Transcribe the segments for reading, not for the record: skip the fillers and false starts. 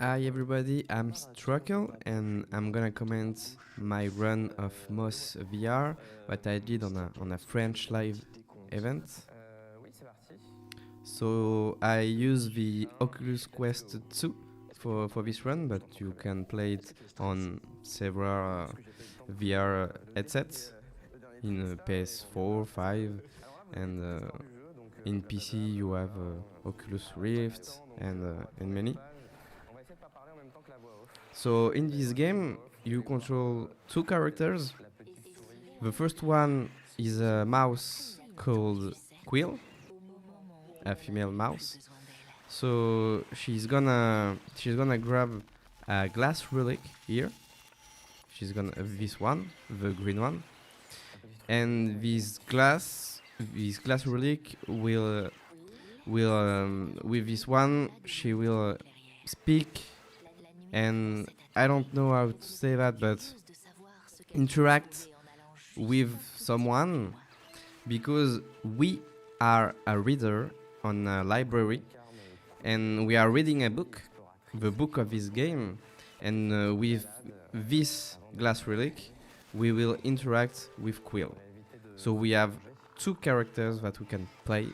Hi everybody, I'm Struckle and I'm gonna comment my run of Moss VR, what I did on a French live event. So I use the Oculus Quest 2 for this run, but you can play it on several VR headsets in PS4, 5, and in PC you have Oculus Rift and many. So in this game you control two characters. The first one is a mouse called Quill, a female mouse. So she's gonna grab a glass relic here. She's gonna this one, the green one, and this glass relic will with this one she will speak, and I don't know how to say that, but interact with someone, because we are a reader on a library and we are reading a book, the book of this game, and with this glass relic we will interact with Quill. So we have two characters that we can play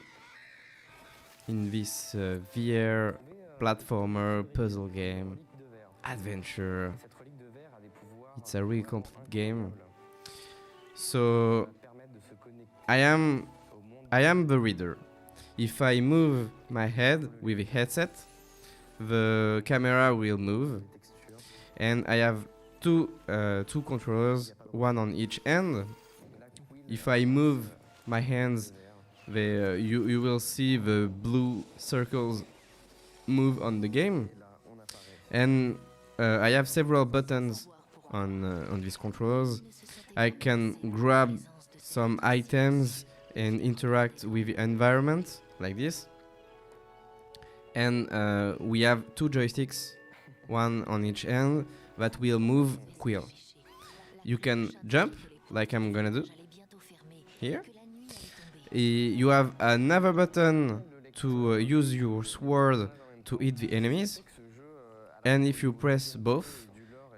in this VR platformer puzzle game adventure. It's a really complete game. So I am the reader. If I move my head with a headset, the camera will move, and I have two controllers, one on each end. If I move my hands, you will see the blue circles move on the game, and I have several buttons on these controllers. I can grab some items and interact with the environment like this. And we have two joysticks, one on each end, that will move Quill. You can jump, like I'm gonna do here. You have another button to use your sword to hit the enemies. And if you press both,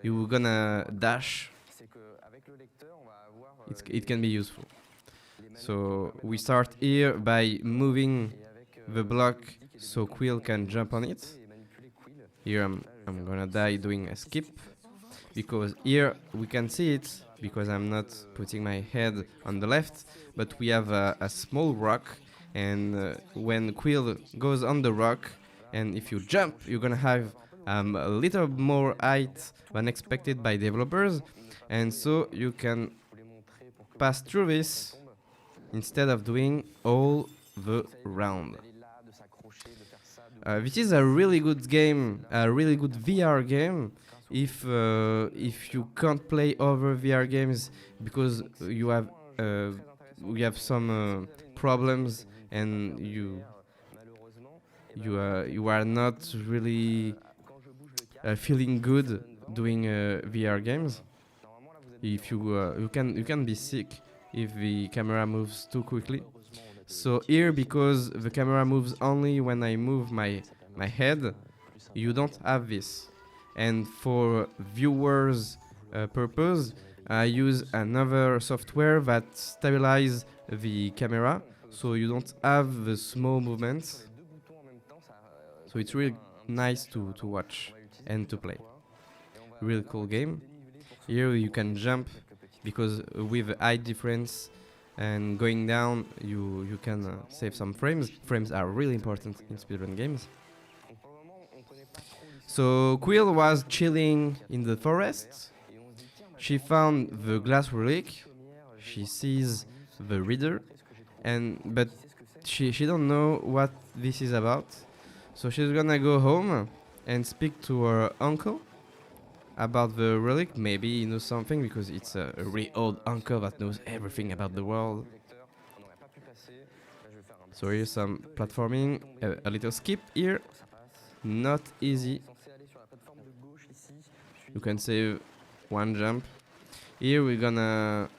you're gonna dash. It can be useful. So we start here by moving the block so Quill can jump on it. Here I'm gonna die doing a skip, because here we can see it, because I'm not putting my head on the left, but we have a small rock, and when Quill goes on the rock, and if you jump, you're gonna have a little more height than expected by developers, and so you can pass through this instead of doing all the round. This is a really good game, a really good VR game. If you can't play other VR games because you have some problems and you are not really feeling good doing VR games. If you can be sick if the camera moves too quickly. So here, because the camera moves only when I move my head, you don't have this. And for viewers' purpose, I use another software that stabilizes the camera, so you don't have the small movements. So it's really nice to watch and to play. Really cool game. Here you can jump, because with the height difference and going down, you can save some frames. Frames are really important in speedrun games. So Quill was chilling in the forest. She found the glass relic. She sees the reader, but she don't know what this is about. So she's gonna go home and speak to her uncle about the relic. Maybe he knows something, because it's a really old uncle that knows everything about the world. So here's some platforming, a little skip here, not easy. You can save one jump. Here we're gonna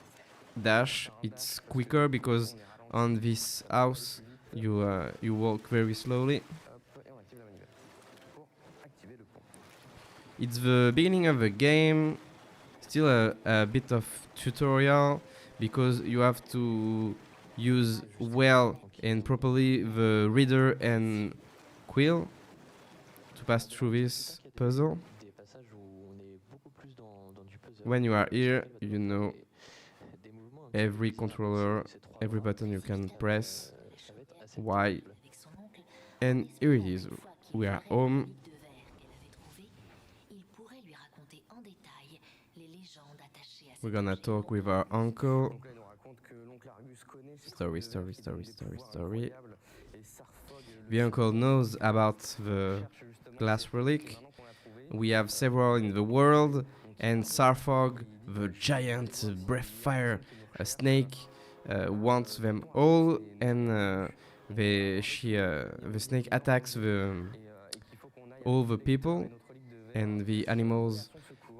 dash. It's quicker because on this house you walk very slowly. It's the beginning of the game, still a bit of tutorial, because you have to use well and properly the reader and quill to pass through this puzzle. When you are here, you know every controller, every button you can press, why. And here it is, we are home. We're gonna talk with our uncle. Story. The uncle knows about the glass relic. We have several in the world, and Sarfog, the giant breathfire snake, wants them all, and the snake attacks all the people and the animals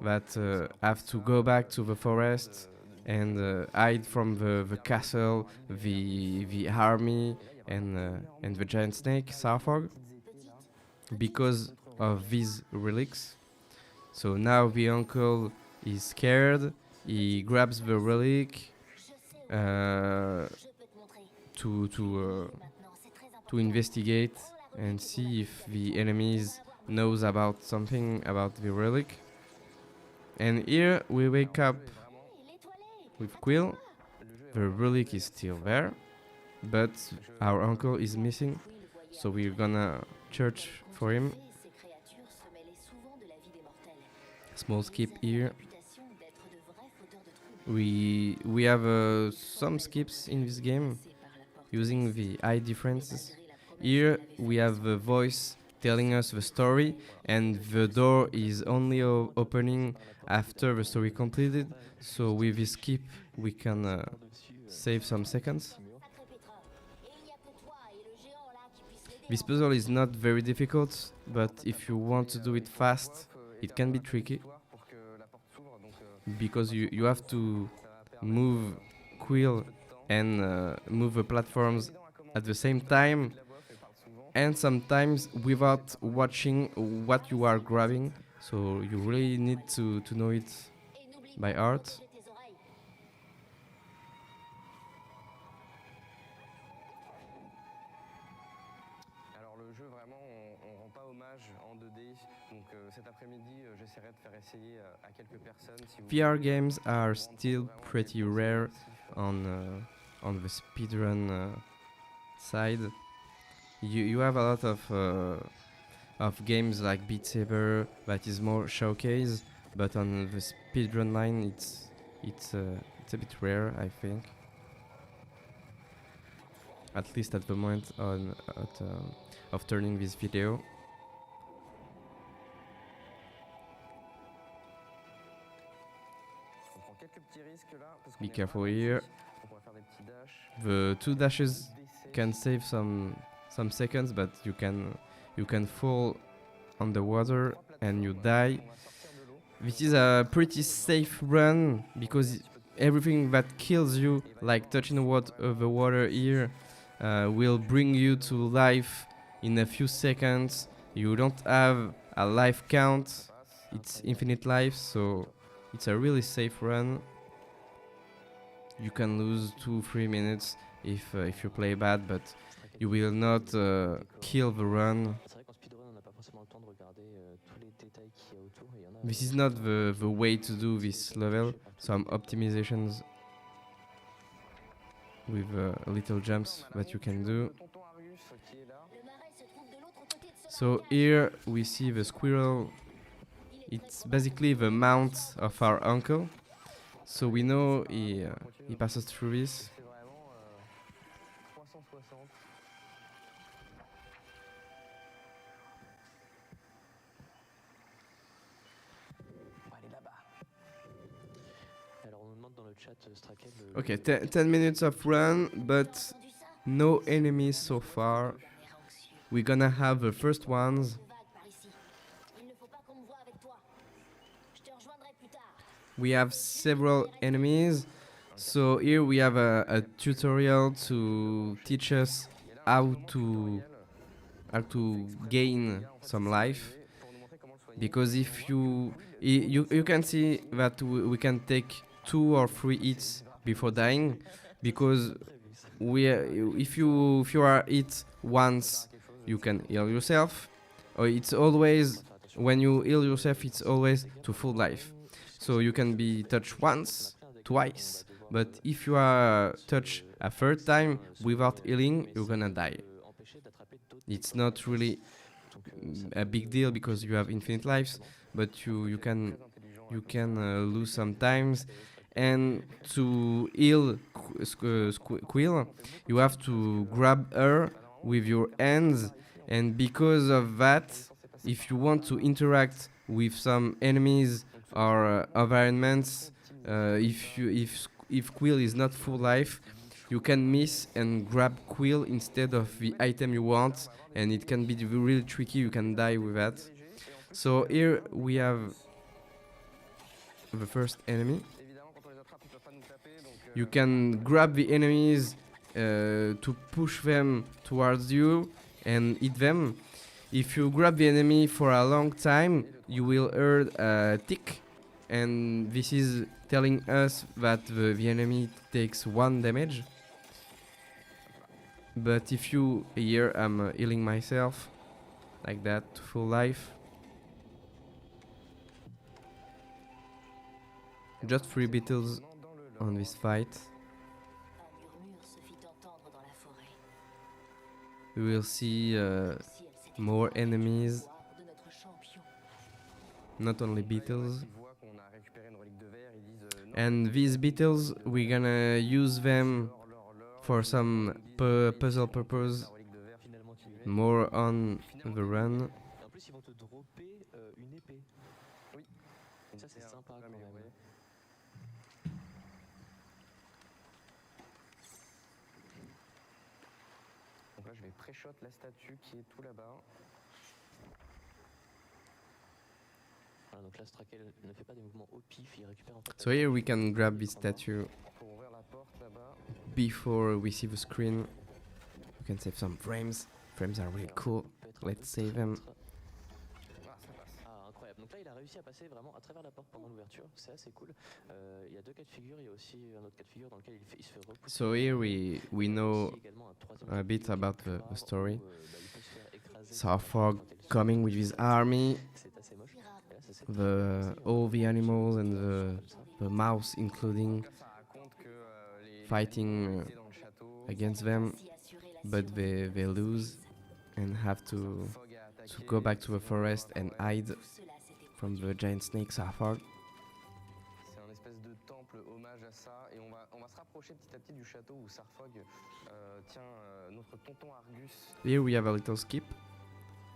that have to go back to the forest and hide from the castle, the army, and the giant snake, Sarfog, because of these relics. So now the uncle is scared. He grabs the relic to investigate and see if the enemies knows about something about the relic. And here we wake up with Quill. The relic is still there, but our uncle is missing, so we're gonna search for him. Small skip here. We have some skips in this game using the eye differences. Here we have the voice telling us the story, and the door is only opening after the story completed. So with this skip we can save some seconds. This puzzle is not very difficult, but if you want to do it fast, it can be tricky, because you have to move Quill and move the platforms at the same time, and sometimes without watching what you are grabbing, so you really need to know it by heart. VR games are still pretty rare on the speedrun side. You have a lot of games like Beat Saber that is more showcase, but on the speedrun line it's a bit rare, I think. At least at the moment of turning this video. Be careful here. The 2 dashes can save some seconds, but you can fall on the water and you die. This is a pretty safe run, because everything that kills you, like touching the water here, will bring you to life in a few seconds. You don't have a life count, it's infinite life, so it's a really safe run. You can lose 2-3 minutes if you play bad, but you will not kill the run. This is not the way to do this level. Some optimizations with little jumps that you can do. So here we see the squirrel. It's basically the mount of our uncle. So we know he passes through this. Okay, 10 minutes of run, but no enemies so far. We're gonna have the first ones. We have several enemies. So here we have a tutorial to teach us how to gain some life. because if you can see that we can take 2 or 3 hits before dying, because if you are hit once, you can heal yourself, or it's always when you heal yourself, it's always to full life. So you can be touched once, twice, but if you are touched a third time without healing, you're gonna die. It's not really a big deal because you have infinite lives, but you can lose sometimes. And to heal Quill, you have to grab her with your hands, and because of that, if you want to interact with some enemies or environments, if Quill is not full life, you can miss and grab Quill instead of the item you want, and it can be really tricky. You can die with that. So here we have the first enemy. You can grab the enemies to push them towards you and hit them. If you grab the enemy for a long time, you will hear a tick, and this is telling us that the enemy takes 1 damage. But if you here, I'm healing myself like that to full life. Just 3 battles on this fight. We will see more enemies, not only beetles. And these beetles, we're gonna use them for some puzzle purpose, more on the run. Donc là je vais pré-shot la statue qui est tout là-bas. Voilà, donc là Strakel ne fait pas des mouvements au pif, il récupère en fait. So here we can grab this statue before we see the screen. We can save some frames. Frames are really cool. Let's save them. Donc là, il a réussi à passer vraiment à travers la porte pendant l'ouverture, c'est assez cool. Il y a 2 cas de figure, il y a aussi un autre cas de figure dans lequel il se fait repousser. So here we know a bit about the story. Sarfog coming with his army, all the animals and the mouse including, fighting against them, but they lose and have to go back to the forest and hide from the giant snake Sarfog. C'est un espèce de temple hommage à ça, et on va se rapprocher petit à petit du château où Sarfog tient notre tonton Argus. Here we have a little skip,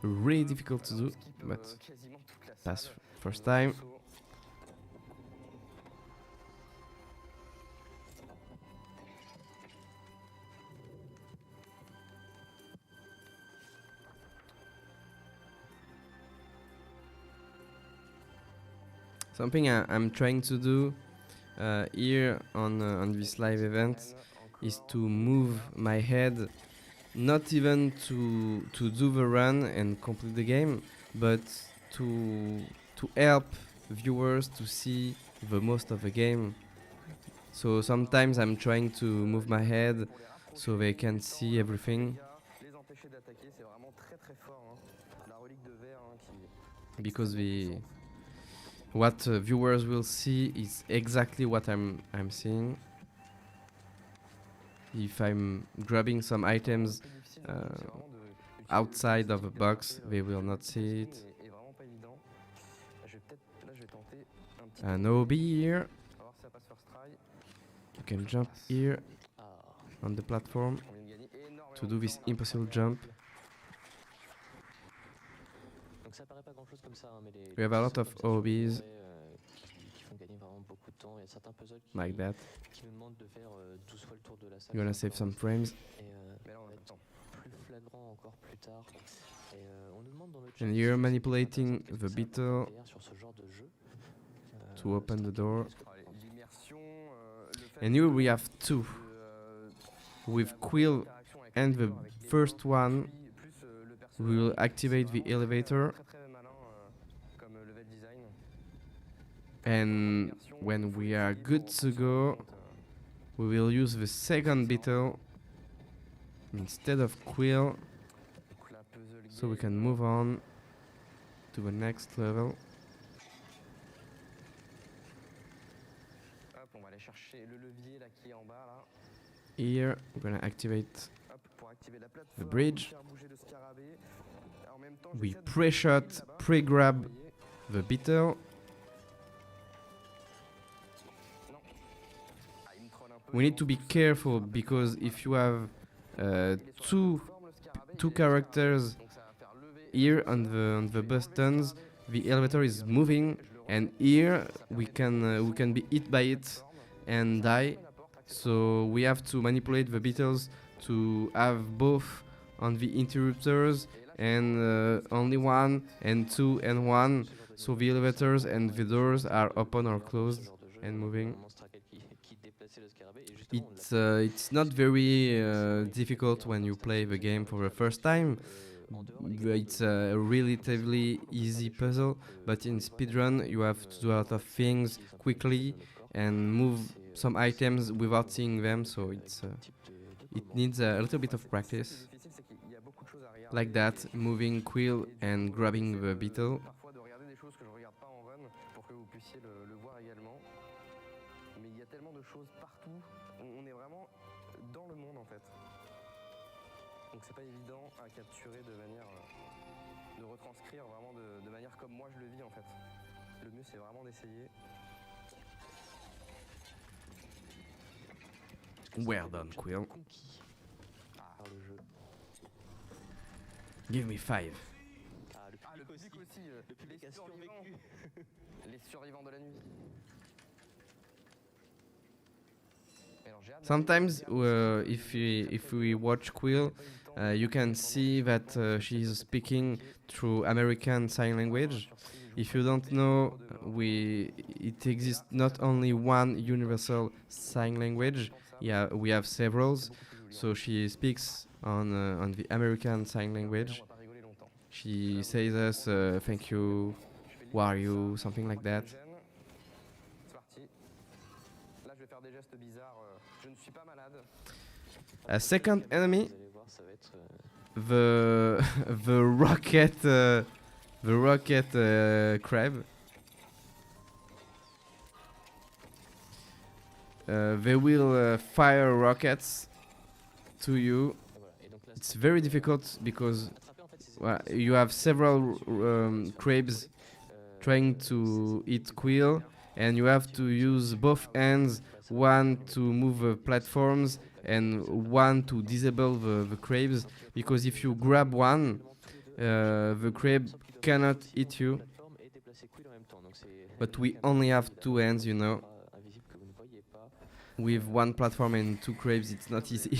really difficult to do, but pass first time. Something I'm trying to do here on this live event is to move my head, not even to do the run and complete the game, but to help viewers to see the most of the game. So sometimes I'm trying to move my head so they can see everything, because what viewers will see is exactly what I'm seeing. If I'm grabbing some items outside of a box, they will not see it. An OB here. You can jump here on the platform to do this impossible jump. We have a lot of OBs like that. You're gonna save some frames. And you're manipulating the beetle to open the door. And here we have 2 with Quill, and the first one we will activate the elevator level design. And when we are good to go, we will use the second beetle instead of Quill, so we can move on to the next level. Hop, on va aller chercher le levier là qui est en bas là. Here, we're gonna activate Hop, pour activer la the plateforme, bridge. faire bouger le scarabée. En même temps, We j'essaie de pre-shot, là-bas. pre-grab Vous voyez. the beetle. Non. Ah, il me troll un peu, We il need to be lance tout seul. careful because if you have Il est sur two la plateforme, le scarabée, two il est characters donc ça va faire lever here on the buttons, the elevator is moving, and here we can be hit by it and die. So we have to manipulate the beetles to have both on the interrupters and only one and two and one, so the elevators and the doors are open or closed and moving. It's not very difficult when you play the game for the first time. It's a relatively easy puzzle, but in speedrun you have to do a lot of things quickly and move some items without seeing them, so it needs a little bit of practice. Like that, moving Quill and grabbing the beetle. Parfois de regarder des choses que je regarde pas en run pour que vous puissiez le voir également. Mais il y a tellement de choses partout, on est vraiment dans le monde en fait. Donc c'est pas évident à capturer de manière, de retranscrire vraiment de manière comme moi je le vis en fait. Le mieux c'est vraiment d'essayer. Well done, Quill. Conquis par le jeu. Give me 5. Le public aussi, les survivants. Les survivants de la nuit. Sometimes, if we watch Quill, you can see that she's speaking through American Sign Language. If you don't know, it exists not only one universal sign language. Yeah, we have several. So she speaks on the American Sign Language. She says us thank you, who are you, something like that. A second enemy, the rocket crab. They will fire rockets to you. It's very difficult because you have several crabs trying to eat Quill, and you have to use both hands, one to move platforms and one to disable the crabs, because if you grab one, the crab cannot eat you. But we only have two hands, you know. With one platform and two crabs, it's not easy.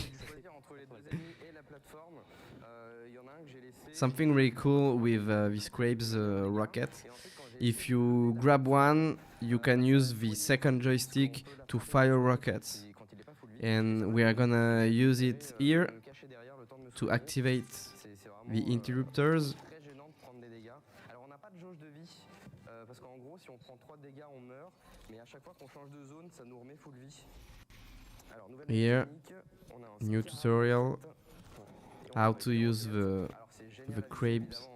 Something really cool with this crabs rocket. If you grab one, you can use the second joystick to fire rockets. And we are gonna use it here to activate the interrupters. Here, new tutorial, how to use the crabs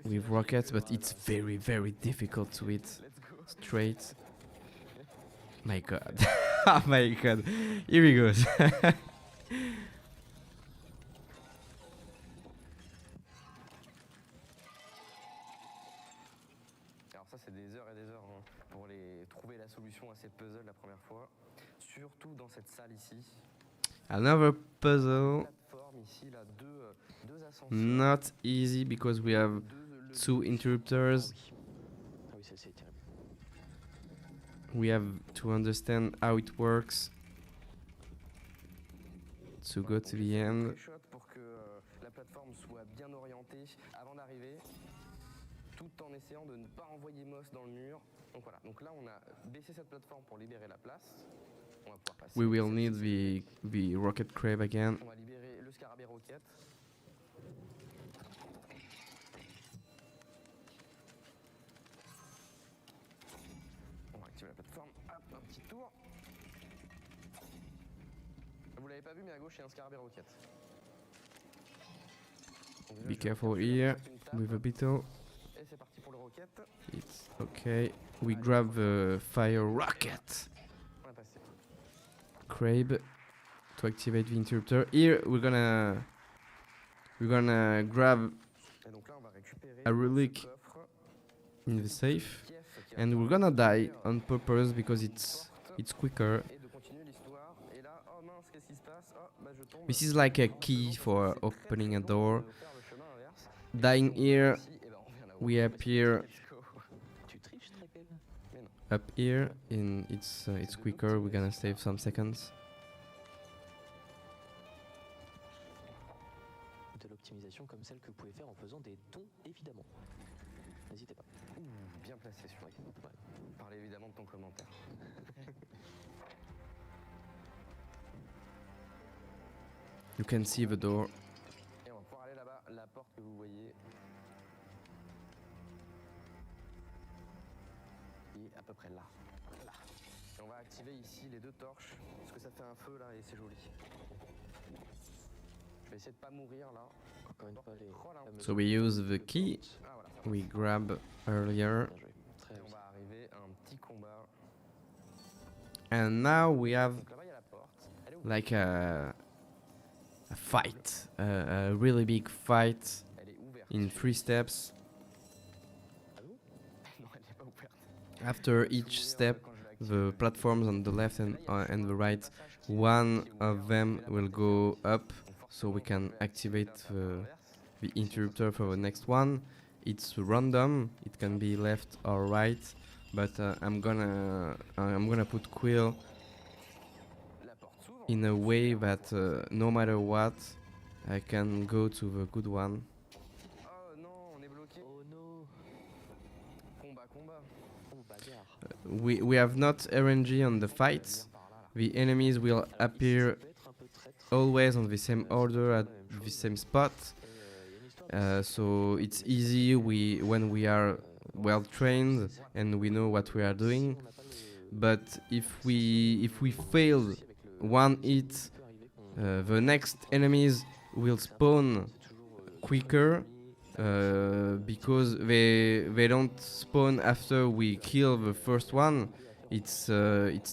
with rockets, but it's very, very difficult to hit straight. My god. Oh my god. Here he goes. Alors ça c'est des heures et des heures hein, pour trouver la solution à ces puzzles la première fois. Surtout dans cette salle ici. Another puzzle. Ici, là, deux ascenseurs. Not easy because we have two interrupters. We have to understand how it works to go to the end. Pour que la plateforme soit bien orientée avant d'arriver, tout en essayant de ne pas envoyer Moss dans le mur. Donc voilà. Donc là, on a baissé cette plateforme pour libérer la place. On va pouvoir passer. We will need the rocket crab again. On va libérer le scarabée rocket. plateforme, hop, un petit tour. Vous l'avez pas vu, mais à gauche, il y a un scarabée roquette. Donc déjà, Be je careful retire celui-là here pour pas qu'il me with the tape. beetle. Et c'est parti pour le roquette. It's okay. We grab the fire rocket On a passé. crab to activate the interrupter. Here we're gonna grab Et donc là, on va récupérer a dans ce relic coffre in the safe, pièce qui va and nous we're permettre gonna die d'ouvrir on purpose because une it's porte quicker. et de continuer l'histoire. Et là, oh mince, qu'est-ce qui se passe? Oh, bah je tombe. This is like a Tout key simplement for parce que c'est opening a très door. de faire le chemin inverse. Dying Et here, si, eh ben, on revient là-haut. we appear Let's go. Tu triches, Trakel? Mais non. up here, and it's quicker. We're gonna save some seconds. De l'optimisation comme celle que vous pouvez faire en faisant des dons, évidemment. N'hésitez pas. Ouh, bien placé celui-là. Ouais. Parle évidemment de ton commentaire. You can see the door. Et on va pouvoir aller là-bas, la porte que vous voyez. Et à peu près là. Là. Et on va activer ici les deux torches, parce que ça fait un feu là et c'est joli. Je vais essayer de pas mourir là. Encore une fois, les fameuses So we use the key Ah voilà, ça we grab earlier, bien joué. Très Et on réussi. va arriver à un petit combat. and now we have Donc là-bas il y a la porte. Elle est ouverte. like a fight, a really big fight Elle est ouverte. in 3 steps. Ah bon? Non, elle n'est pas ouverte. After each step, the platforms on the left and the right, one of them will go up, so we can activate the interrupter for the next one. It's random; it can be left or right, but I'm gonna put Quill La porte s'ouvre. in a way that no matter what, I can go to the good one. Oh non, on est bloqué. Oh no! Combat, combat. Oh, bagarre. We have not RNG on the fights. Par là, là. The enemies will Alors, ici, appear ça peut être un peu traître. always on the same order at La même the chose. same spot. Et, y a une histoire So it's easy when we are well trained and we know what we are doing. But if we fail one hit, the next enemies will spawn quicker because they don't spawn after we kill the first one. It's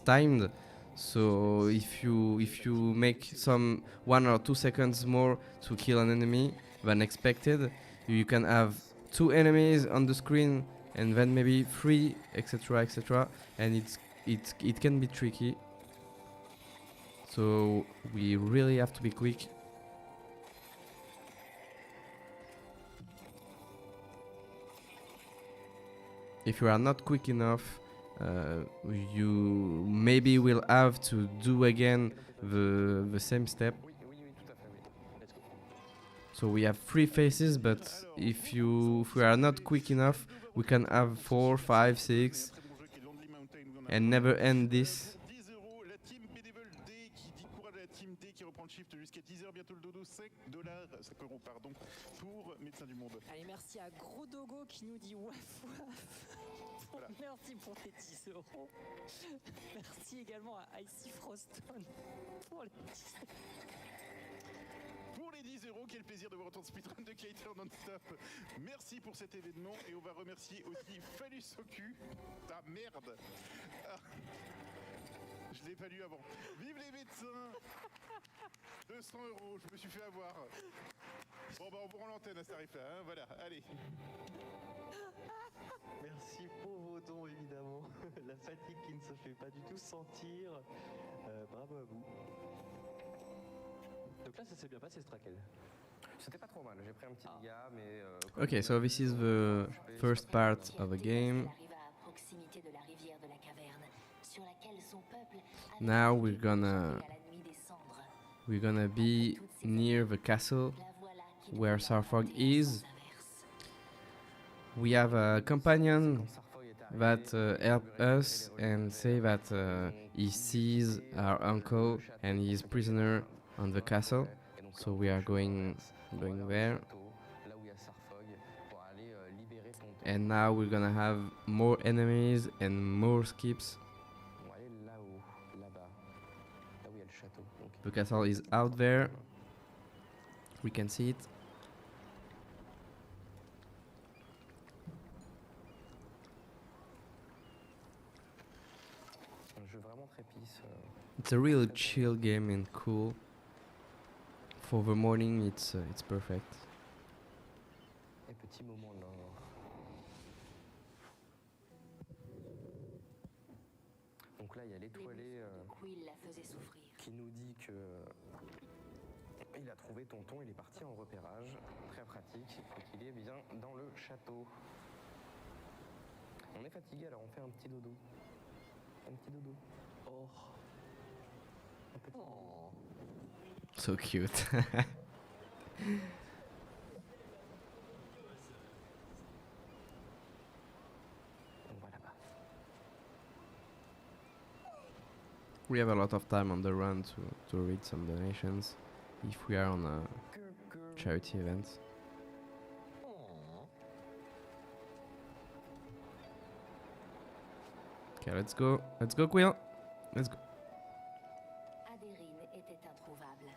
timed. So if you make some 1 or 2 seconds more to kill an enemy than expected, you can have 2 enemies on the screen and then maybe 3, etc., etc., and it can be tricky. So we really have to be quick. If you are not quick enough, you maybe will have to do again the same step. Oui, oui, oui, tout à fait, oui. Let's go. So we have 3 phases, but if we are not quick enough, we can have 4, 5, 6, and never end this. 10 euros, la team Bénévole D qui dit courage à la team D qui reprend le shift jusqu'à 10h, bientôt le dodo, 5 dollars, 5 euros pardon, pour Médecins du Monde. Allez, merci à Gros Dogo qui nous dit waf waf. Voilà. Merci pour tes 10 euros. Merci également à Icy Froston pour les 10 euros. Pour les 10 euros, quel plaisir de voir autant de speedrun de qualité en non-stop. Merci pour cet événement et on va remercier aussi Phallus au cul. Ta merde. Ah. Je l'ai pas lu avant. Vive les médecins. 200 euros, je me suis fait avoir. Bon bah on vous rend l'antenne à ce tarif-là, hein, voilà, allez. Merci pour vos dons, évidemment. La fatigue qui ne se fait pas du tout sentir. Bravo à vous. Donc là, ça s'est bien passé, ce Strakel. C'était pas trop mal, j'ai pris un petit dégât, mais. Okay, so this is the first part of the game. Now we're gonna be near the castle where Sarfog is. We have a companion that help us and say that he sees our uncle and he is prisoner on the castle. So we are going there. And now we're gonna have more enemies and more skips. The castle is out there. We can see it. Un jeu vraiment très peace. It's a really chill game and cool. For the morning, it's perfect. Et petit moment là. Donc là, il y a l'étoilé Quill la faisait souffrir. qui nous dit que il a trouvé tonton, il est parti en repérage, très pratique, et qu'il est bien dans le château. On est fatigué, alors on fait un petit dodo. Un petit dodo. Oh. Un petit dodo. So cute. On va là-bas. We have a lot of time on the run to read some donations if we are on a charity event. Oh. Okay, let's go. Let's go, Quill. Let's go. Adérine était introuvable.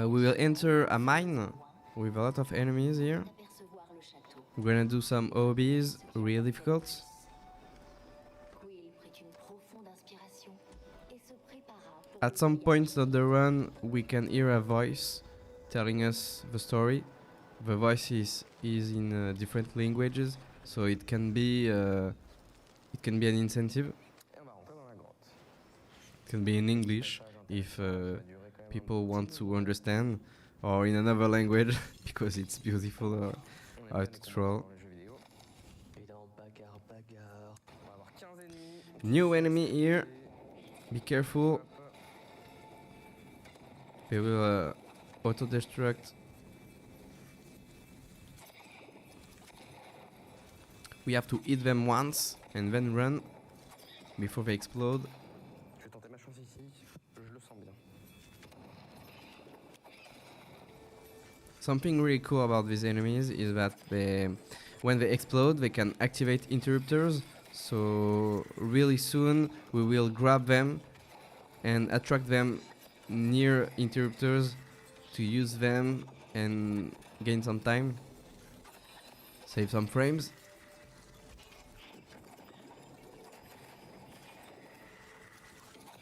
We will enter a mine with a lot of enemies here. Apercevoir le château. We're gonna do some OBs, real difficult. Quill prit une profonde inspiration et se prépara pour At some points of the run, we can hear a voice telling us the story. The voice is in different languages, so it can be an incentive. Et on va rentrer dans la grotte. It can be in English if Ça va durer quand même people un want petit to moment. understand, or in another language because it's beautiful. On est how pas to des troll. combattants dans les jeux vidéo. Et là, en bagarre, bagarre. On va avoir 15 ennemis. New enemy here. Be careful. Hop. They will auto-destruct. We have to hit them once and then run before they explode. Je vais tenter ma chance ici, je le sens bien. Something really cool about these enemies is that when they explode, they can activate interrupters. So really soon we will grab them and attract them near interrupters to use them and gain some time, save some frames.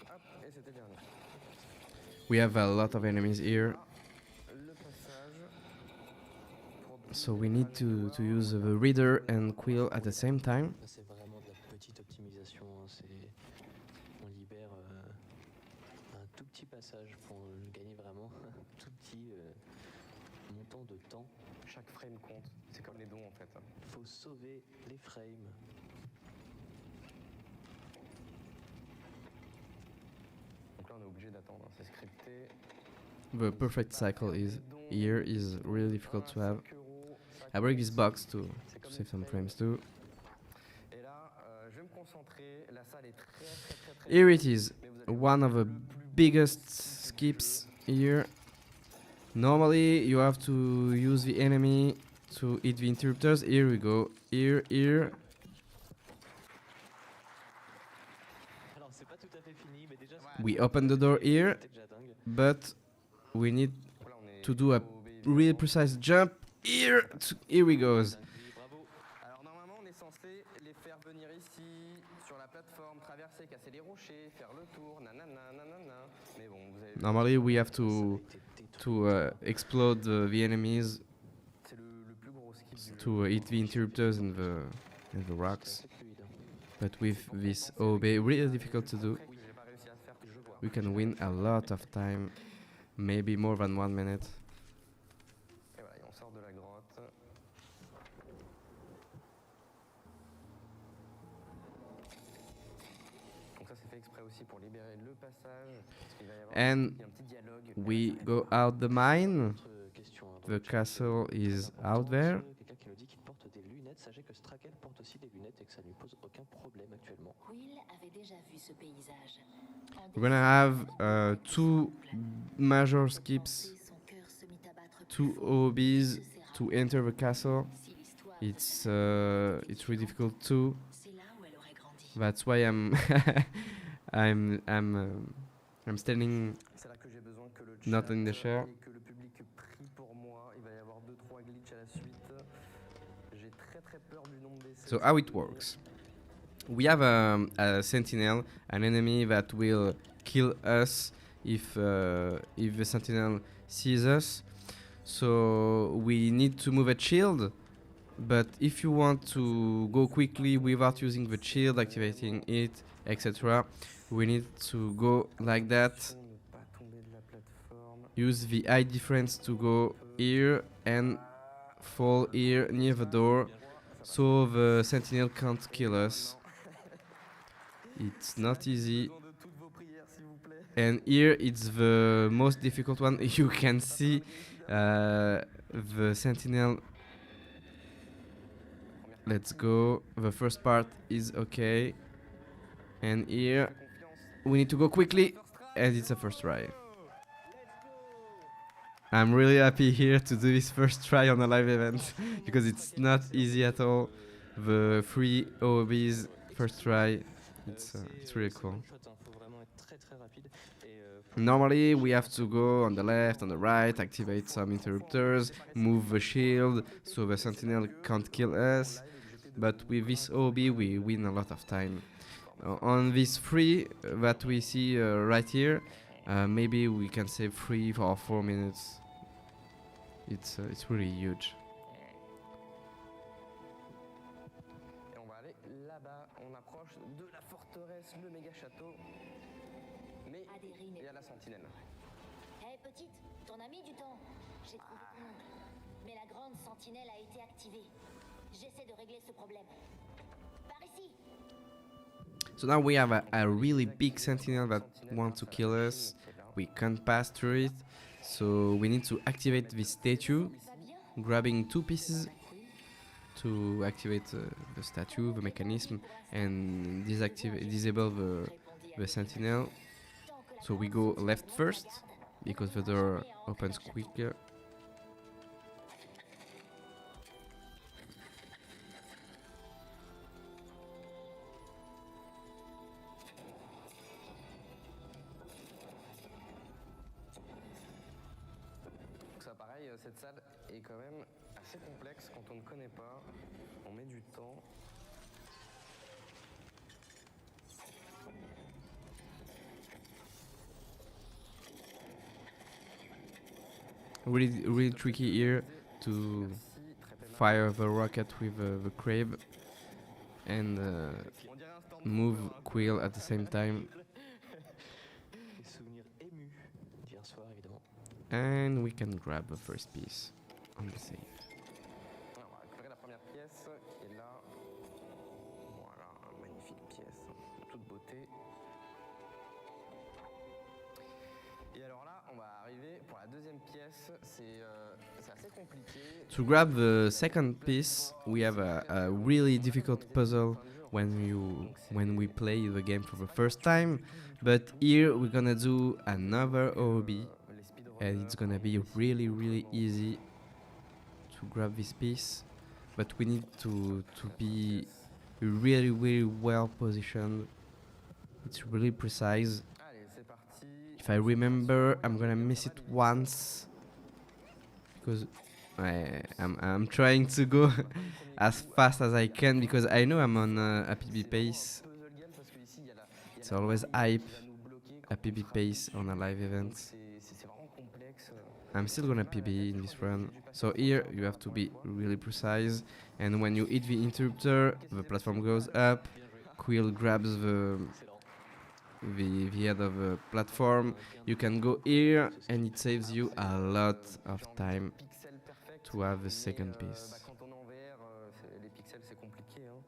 Hop, et c'était le dernier. We have a lot of enemies here, Le passage. Pour so we need to use the reader and quill at the same time. Là, c'est vraiment de la petite optimisation. Hein. On libère un tout petit passage pour gagner vraiment un tout petit montant de temps. Chaque frame compte. C'est comme les dons en fait. Faut sauver les frames. Donc là on est obligé d'attendre. Hein. C'est scripté. The perfect cycle is here is really difficult to have. I break this box to save some frames too. Et là, je vais me concentrer. La salle est très Here it is, mais vous allez one of the biggest skips here. Normally you have to use the enemy to hit the interrupters. Here we go. Here. Alors, c'est pas tout à fait fini, mais déjà, We open the door here, c'était déjà dingue. but we need Voilà, on est to do a OB, really precise jump. Here we goes. Dingue, bravo. Alors normalement on est censé les faire venir ici, sur la plateforme, traverser, casser les rochers, faire le tour, nanana, nanana. Mais bon, vous avez vu, Normally we have Ça a to été détruit. explode the enemies c'est le plus gros skip du to jeu. hit the interrupters and the rocks. C'est assez fluide, hein. But with this OB, really difficult to do. Oui, j'ai pas réussi à faire que je vois. We can win a lot of time, maybe more than 1 minute. Et voilà, et on sort de la grotte. Donc ça c'est fait exprès aussi pour libérer le passage. Parce qu'il va y avoir And il y a un petit dialogue. we go out the mine. Autre question, hein, dans The le chat, castle is importante, out there. Quelqu'un qui nous dit qu'il porte des lunettes. Sachez que Strakel porte aussi des lunettes et que ça ne lui pose aucun problème actuellement. Quill avait déjà vu ce paysage. En We're gonna have two major skips, son cœur se mit à battre two plus fort. OBs to enter the castle. Si l'histoire It's really difficult too. c'est là où elle aurait grandi. That's why I'm I'm standing que le Not chat in the share. et que le public prie pour moi. Il va y avoir 2-3 glitches à la suite. J'ai très peur du nombre d'essais. So how it works? We have a sentinel, an enemy that will kill us if the sentinel sees us. So we need to move a shield, but if you want to go quickly without using the shield, activating it, etc., we need to go like that. Ne pas tomber de la plateforme. Use the eye difference to go here and fall here near the door, so the sentinel can't kill us. It's not easy. Besoin de toutes vos prières, s'il vous plaît. And here it's the most difficult one. You can see the sentinel. Let's go. The first part is okay. And here we need to go quickly. And it's a first try. I'm really happy here to do this first try on a live event because it's not easy at all. The 3 OBs first try. It's really cool. Normally we have to go on the left, on the right, activate some interrupters, move the shield so the sentinel can't kill us. But with this OB we win a lot of time. On these 3 that we see right here, maybe we can save 3 or 4 minutes. It's really huge. Et on va aller là-bas. On approche de la forteresse, le méga château. Mais Adérine. il y a la sentinelle. Hé petite, t'en as mis du temps. J'ai trouvé ton oncle. Mais la grande sentinelle a été activée. J'essaie de régler ce problème. Par ici. So now we have a really big sentinel that wants to kill us. We can't pass through it. So we need to activate this statue, Va bien? grabbing 2 pieces to activate the statue, the mechanism, and disable the sentinel. So we go left first, because the door opens quicker. Donc ça pareil, cette salle est quand même assez complexe quand on ne connaît pas. On met du temps. Really tricky here to fire the rocket with the crab and move Quill at the same time. Des souvenirs émus d'hier soir, évidemment. And we can grab the first piece on the safe. Alors, on va récupérer la première pièce qui est là. Voilà, magnifique pièce, de toute beauté. Et alors là, on va arriver pour la deuxième pièce. C'est assez compliqué. To grab the second piece, we have a really difficult puzzle when we play the game for the first time. But here we're gonna do another OB, and it's gonna be really easy to grab this piece. But we need to be really well positioned. It's really precise. Allez, c'est parti. If I remember, I'm gonna miss it once because I'm trying to go as fast as I can because I know I'm on a PB pace. Puzzle game parce que ici, il y a la It's always hype, qui va nous bloquer. a PB pace on a live event. C'est vraiment complexe. I'm still gonna PB in this run. So here you have to be really precise, and when you hit the interrupter, the platform goes up. Quill grabs the head of the platform. You can go here, and it saves you a lot of time Pixel perfect. to have the second Mais, piece. quand on est en VR, les pixels c'est compliqué. Hein.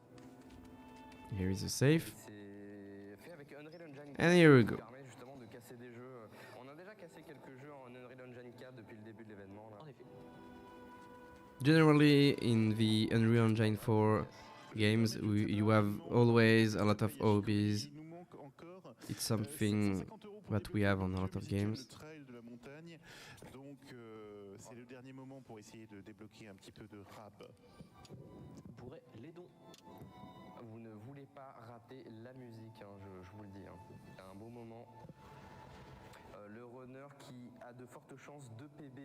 Here is a safe, C'est fait avec Unreal Engine 4. and here we Qui go. permet justement de casser des jeux. On a déjà cassé quelques jeux en Unreal Engine 4 depuis le début de l'événement. En effet. Generally, in the Unreal Engine 4 games, you have always a lot of OBs. Il nous manque encore It's something 750 € pour that we débloquer have on a lot of le games. trail de la montagne. Donc c'est le dernier moment pour essayer de débloquer un petit peu de rab. Bourret les dons. Vous ne voulez pas rater la musique, hein, je vous le dis. Hein. C'est un beau moment. Le runner qui a de fortes chances de PB.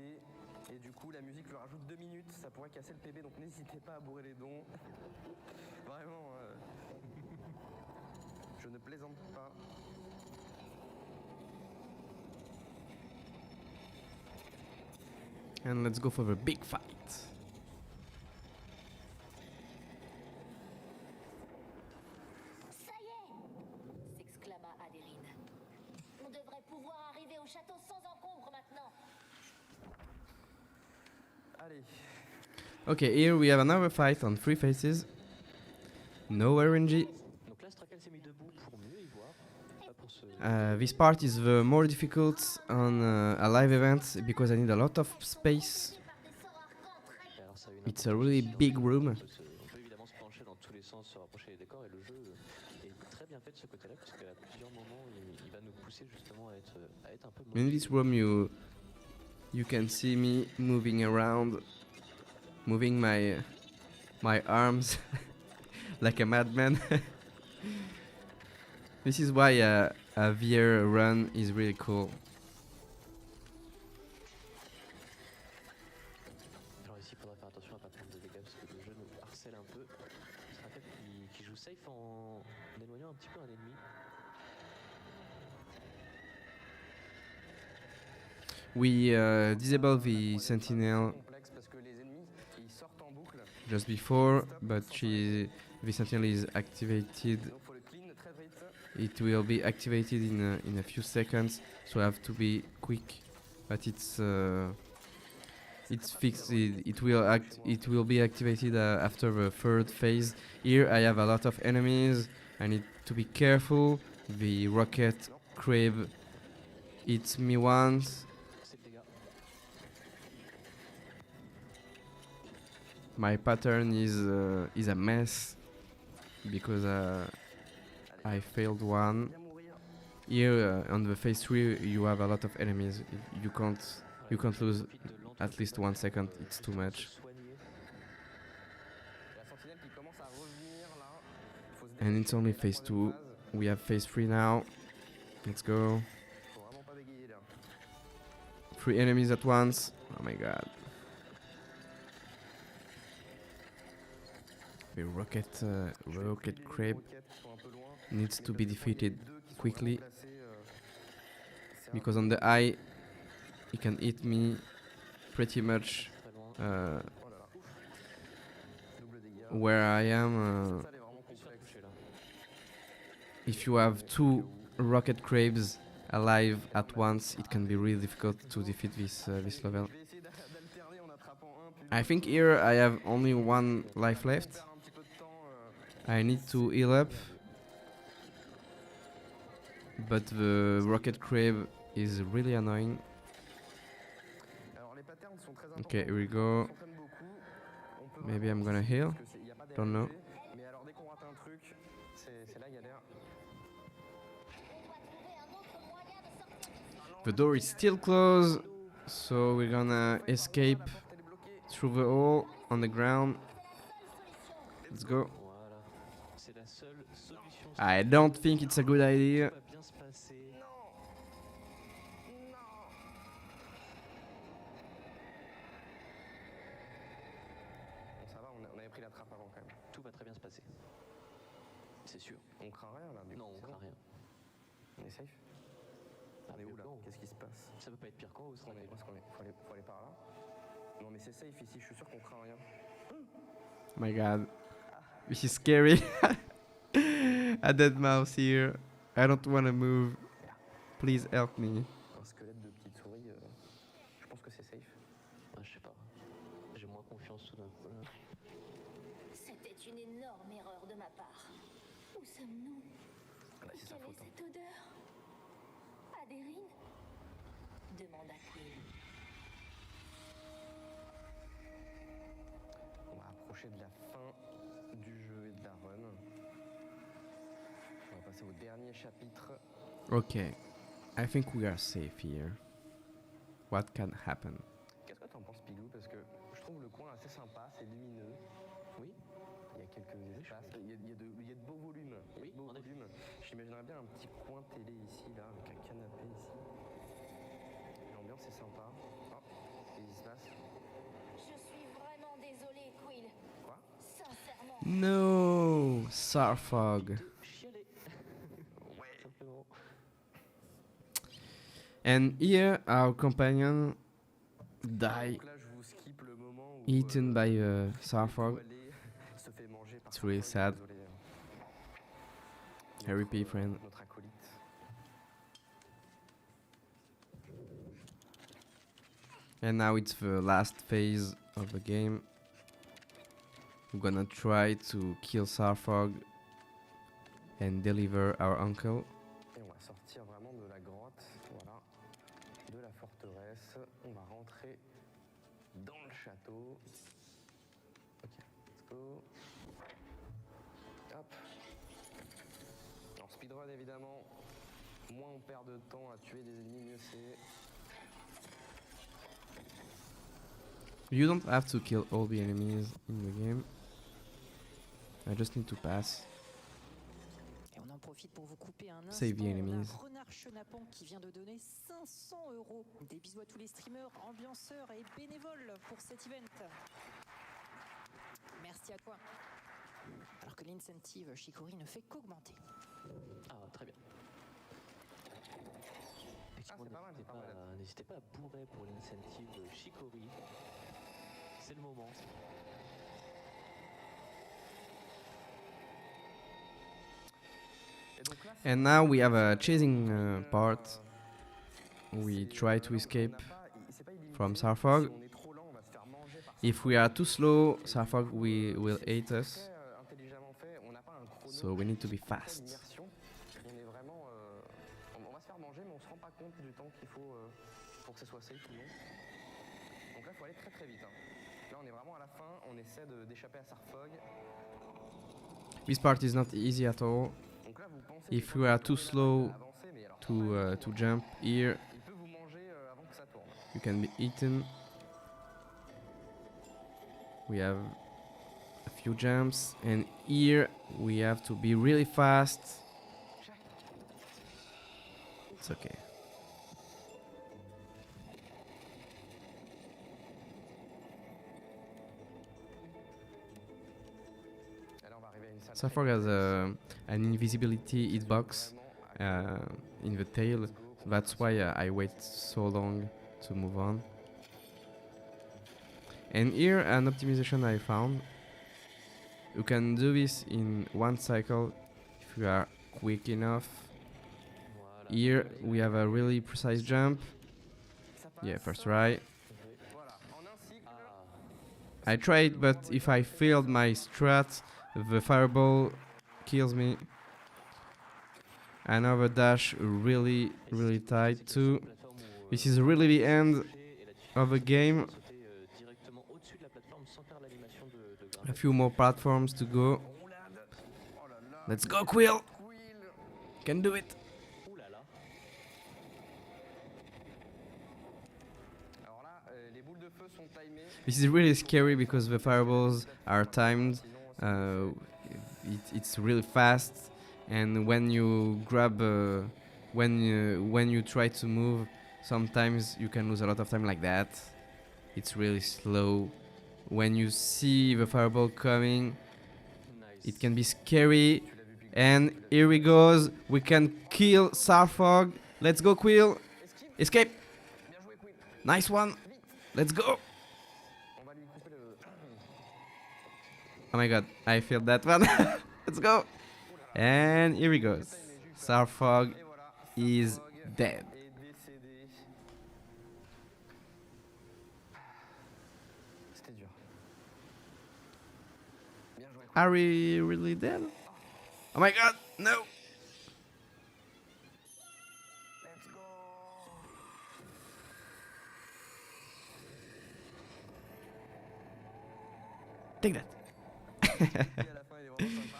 Et du coup, la musique lui rajoute 2 minutes. Ça pourrait casser le PB, donc n'hésitez pas à bourrer les dons. Vraiment, je ne plaisante pas. And let's go for the big fight. Ça y est! S'exclama Adérine. On devrait pouvoir arriver au château sans encombre maintenant. Allez. Okay, here we have another fight on 3 faces. No RNG. Donc là, Strakel s'est mis debout pour mieux y voir. Pas pour se... This part is the more difficult on a live event because I need a lot of space. Alors, ça a une It's a really big room. On peut évidemment se pencher dans tous les sens, se rapprocher des décors, et le jeu est très bien fait de ce côté-là, parce qu'à plusieurs moments, il va nous pousser justement à être un peu... In this room you can see me moving around, moving my arms like a madman. This is why a VR run is really cool. Alors ici, il faudra faire attention à pas prendre de dégâts, parce que le jeu nous harcèle un peu. Strakel qui joue safe en éloignant un petit peu un ennemi. We disable the sentinel Complexe parce que les ennemis, ils sortent en boucle. just before, but the sentinel is activated. Donc faut le clean très vite. It will be activated in a few seconds, so I have to be quick. But it's fixed. It will be activated after the third phase. Here I have a lot of enemies. I need to be careful. The rocket crab hits me once. C'est le dégât. My pattern is a mess because I failed one. Bien mourir. Here on the phase 3 you have a lot of enemies. You can't lose Profite de l'entrée at least 1 second. It's too pour much. se soigner. La sentinelle qui commence à revenir là. Faut se And it's only dépêcher, phase la troisième 2. phase. We have phase 3 now. Let's go. Faut vraiment pas bégayer là. 3 enemies at once. Oh my god. The rocket crab Roquettes qui sont un peu loin. needs to be defeated Deux qui sont quickly vraiment placés, c'est because on the eye he can hit me pretty much Très loin. Oh là là. Double dégâts. where I am. Ça, elle est vraiment Plus complexe. touché là. If you have 2 rocket crabs alive at once, it can be really difficult to defeat this level. Je vais essayer d'alterner en attrapant un puis I think here I have only 1 life on left. perd un petit peu de temps. I need to heal up, but the rocket crab is really annoying. Alors les patterns sont très importants. Okay, here we On go. s'entraîne beaucoup. On peut Maybe vraiment I'm gonna anticiper heal. parce que y a pas Don't know. d'RNG, mais alors dès qu'on rate un truc, c'est la galère. On doit trouver un autre moyen de sortir d'ici. The door is still closed, so we're gonna escape La porte elle est bloquée. through the hole on the ground. Let's go. Voilà. C'est la seule solution. I don't think it's a good idea. Tout va bien se passer. Bon ça va, on avait pris la trappe avant quand même. Tout va très bien se passer. C'est sûr. On craint rien là. du Non, coup, on c'est craint bon. rien. On est safe. On est où là? Qu'est-ce qui se passe? Ça peut pas être pire qu'en haut, On Strakel. est, parce qu'on est, faut aller par là. Non mais c'est safe ici, je suis sûr qu'on craint rien. My god. This is scary. A dead mouse here. I don't wanna move. Please help me. Un squelette de petite souris, je pense que c'est safe. Ah, je sais pas. J'ai moins confiance tout d'un coup. Là. C'était une énorme erreur de ma part. Où sommes-nous? Ah bah c'est sa Quelle est faute. Hein. cette odeur? Adérine? Demanda Quill. On va approcher de la fin du jeu et de la run. On va passer au dernier chapitre. Okay. I think we are safe here. What can happen? Qu'est-ce que t'en penses, Pilou? Parce que je trouve le coin assez sympa, c'est lumineux. Oui. Il y a quelques espaces, il y a de beaux volumes. Il y a Oui, de beaux en effet. volumes. J'imaginerais bien un petit coin télé ici, là, avec un canapé ici. l'ambiance est sympa. Oh, qu'est-ce qui se passe? Je suis vraiment désolée, Quill. Quoi? Sincèrement. No, Sarfog. Chialer. Simplement. And here our companion die, Donc là, je vous skip le moment où eaten by le Sarfog. étoilé se fait manger par It's really Sarfog, sad. désolé, R.I.P. friend. Notre acolyte. And now it's the last phase of the game. We're gonna try to kill Sarfog and deliver our uncle. Et on va sortir vraiment de la grotte, voilà, de la forteresse. On va rentrer dans le château. Ok, let's go. Hop. Alors speedrun évidemment, moins on perd de temps à tuer des ennemis, mieux c'est. You don't have to kill all the enemies in the game. I just need to pass. Et on en profite pour vous couper un instant. Save the On a enemies. Renard Chenapan qui vient de donner 500 €. Des bisous à tous les streamers, ambianceurs et bénévoles pour cet event. Merci à toi. Alors que l'incentive Chicory ne fait qu'augmenter. Ah, très bien. Effectivement, c'est pas mal, c'est pas mal. n'hésitez pas à bourrer pour l'incentive Chicory. C'est le moment. Et donc là, c'est And now we have a chasing part. We try to escape from Sarfog. Si on est trop lent, on va se faire manger par If we are too slow, Sarfog will hate us. très intelligemment fait. On n'a pas un chrono. So we need to be Très fast. l'immersion. On est vraiment, on va se faire manger, mais on se rend pas compte du temps qu'il faut pour que ce soit safe ou non. Donc là, il faut aller très très vite. Hein. Là, on est vraiment à la fin. On essaie d'échapper à Sarfog. This part is not easy at all. Donc là, vous pensez If que you quand are vous too tournez slow là, avancer, mais alors, to jump here, il peut vous manger avant que ça tourne. you can be eaten. We have a few jumps, and here we have to be really fast. It's okay. Et là, on va arriver à une salle Sarfog has an invisibility hitbox in the tail. That's why I wait so long to move on. And here an optimization I found. You can do this in one cycle if you are quick enough. Voilà. Here we have a really precise jump. Ça passe. Yeah, first try. Voilà, en un cycle. Ah, I tried, but if I failed my strat, the fireball kills me. Another dash really tight too. This is really the end of the game. A few more platforms to go. Roulade. Oh là là. Let's go, Quill! Quill. Can do it! Ouh là là. Alors là, les boules de feu sont timées. This is really scary because the fireballs are timed. Sinon, It's really fast, and when you grab, when you try to move, sometimes you can lose a lot of time like that. It's really slow. When you see the fireball coming, Nice. it can be scary. And here he goes. We can kill Sarfog. Let's go, Quill. Escape. bien joué, Quill. Nice one. Let's go. On va lui couper le. Oh my god, I feel that one. Let's go. And here he goes. Sarfog Et voilà. is Sarfog dead. est décédé. C'était dur. Bien joué, Quill. Are we really dead? Oh my god, no. Let's go. Take that. Et à la fin, il est vraiment sympa.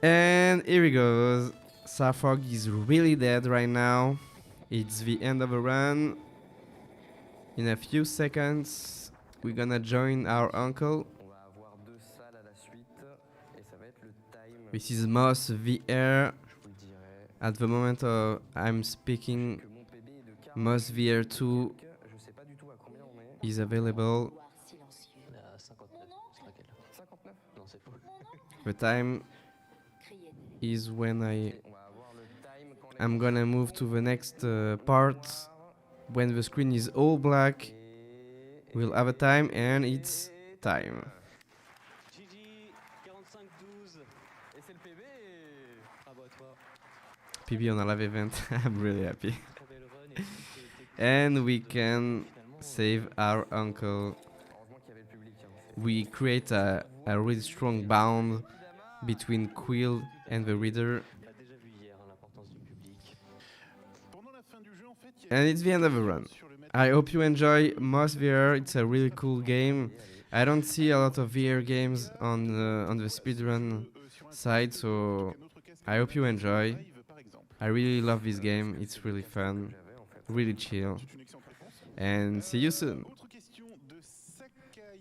And here he goes. Sarfog is really dead right now. It's the end of a run. In a few seconds, we're gonna join our uncle. On va avoir deux salles à la suite et ça va être le time. This is Moss VR. Je vous le dirai At the moment I'm speaking, que mon PB est de 40. Moss VR 2 Je sais pas du tout à combien on est. is available. Couloir silencieux. On est à 59. C'est laquelle 59. Non, c'est faux. The time Criez. is when On va avoir le time quand les I'm gonna move to the next part. When the screen is all black, we'll have a time and it's time. GG 45-12. Et c'est le PB. Bravo à toi. PB on a live event. I'm really happy. Trop belle run. Et puis, And we can finalement, save our uncle. Heureusement qu'il y avait le public. Hein. We create a really strong bond between Quill and the reader. On a déjà vu hier hein, l'importance du public. Pendant la fin du jeu, en fait, il y a And it's the end of the run. sur le match. I hope you enjoy Moss VR. It's a really cool game. I don't see a lot of VR games on the speedrun side, so I hope you enjoy. I really love this game. It's really fun, really chill, C'est une excellente réponse. and see you soon. Autre question